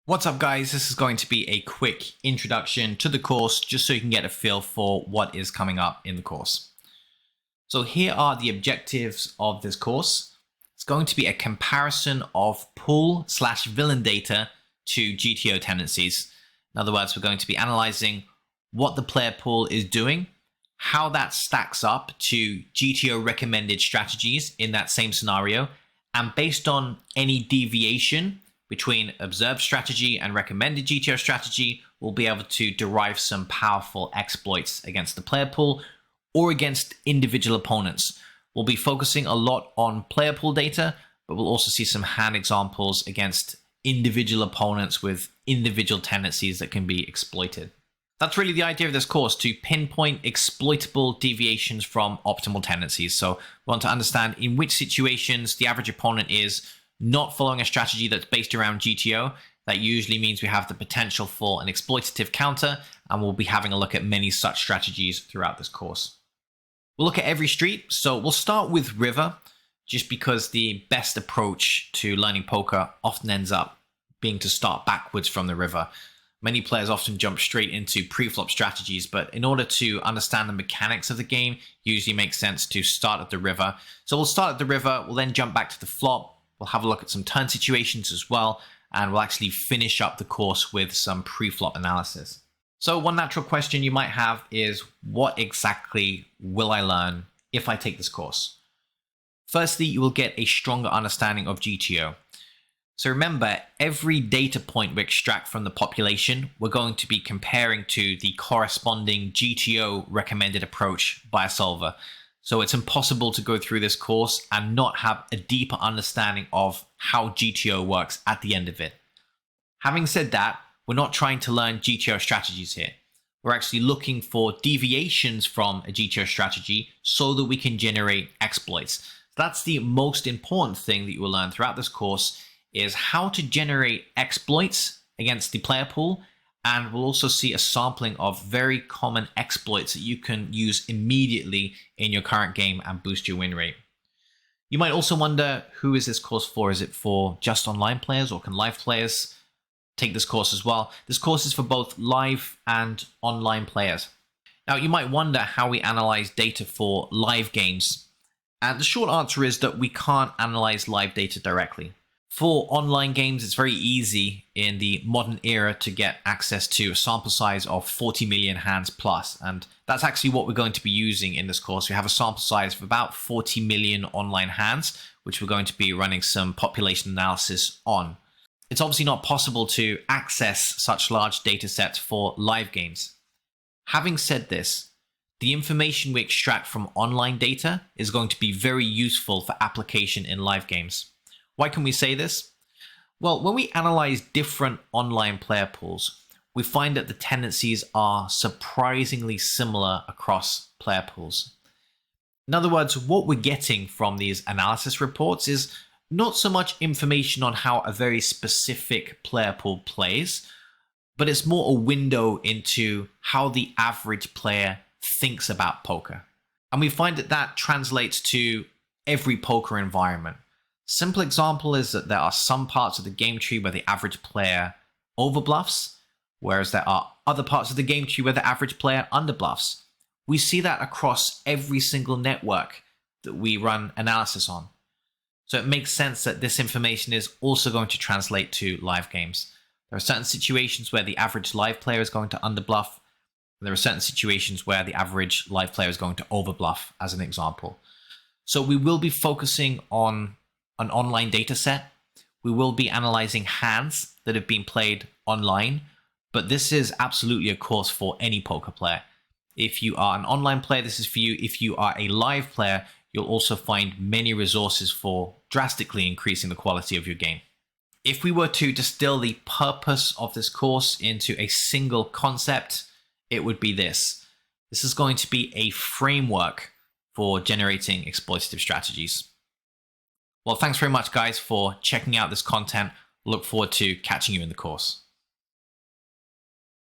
What's up guys, this is going to be a quick introduction to the course just so you can get a feel for what is coming up in the course. So here are the objectives of this course. It's going to be a comparison of pool/villain data to GTO tendencies. In other words, we're going to be analyzing what the player pool is doing, how that stacks up to GTO recommended strategies in that same scenario, and based on any deviation between observed strategy and recommended GTO strategy, we'll be able to derive some powerful exploits against the player pool or against individual opponents. We'll be focusing a lot on player pool data, but we'll also see some hand examples against individual opponents with individual tendencies that can be exploited. That's really the idea of this course, to pinpoint exploitable deviations from optimal tendencies. So we want to understand in which situations the average opponent is not following a strategy that's based around GTO. That usually means we have the potential for an exploitative counter, and we'll be having a look at many such strategies throughout this course. We'll look at every street, so we'll start with river, just because the best approach to learning poker often ends up being to start backwards from the river. Many players often jump straight into pre-flop strategies, but in order to understand the mechanics of the game, usually makes sense to start at the river. So we'll start at the river, we'll then jump back to the flop. We'll have a look at some turn situations as well, and we'll actually finish up the course with some pre-flop analysis. So one natural question you might have is, what exactly will I learn if I take this course? Firstly, you will get a stronger understanding of GTO. So remember, every data point we extract from the population, we're going to be comparing to the corresponding GTO recommended approach by a solver. So it's impossible to go through this course and not have a deeper understanding of how GTO works at the end of it. Having said that, we're not trying to learn GTO strategies here. We're actually looking for deviations from a GTO strategy so that we can generate exploits. That's the most important thing that you will learn throughout this course, is how to generate exploits against the player pool. And we'll also see a sampling of very common exploits that you can use immediately in your current game and boost your win rate. You might also wonder, who is this course for? Is it for just online players, or can live players take this course as well? This course is for both live and online players. Now, you might wonder how we analyze data for live games. And the short answer is that we can't analyze live data directly. For online games, it's very easy in the modern era to get access to a sample size of 40 million hands plus, and that's actually what we're going to be using in this course. We have a sample size of about 40 million online hands, which we're going to be running some population analysis on. It's obviously not possible to access such large data sets for live games. Having said this, the information we extract from online data is going to be very useful for application in live games. Why can we say this? Well, when we analyze different online player pools, we find that the tendencies are surprisingly similar across player pools. In other words, what we're getting from these analysis reports is not so much information on how a very specific player pool plays, but it's more a window into how the average player thinks about poker. And we find that that translates to every poker environment. Simple example is that there are some parts of the game tree where the average player overbluffs, whereas there are other parts of the game tree where the average player underbluffs. We see that across every single network that we run analysis on. So it makes sense that this information is also going to translate to live games. There are certain situations where the average live player is going to underbluff, and there are certain situations where the average live player is going to overbluff, as an example. So we will be focusing on an online data set. We will be analyzing hands that have been played online, but this is absolutely a course for any poker player. If you are an online player, this is for you. If you are a live player, you'll also find many resources for drastically increasing the quality of your game. If we were to distill the purpose of this course into a single concept, it would be this. This is going to be a framework for generating exploitative strategies. Well, thanks very much, guys, for checking out this content. Look forward to catching you in the course.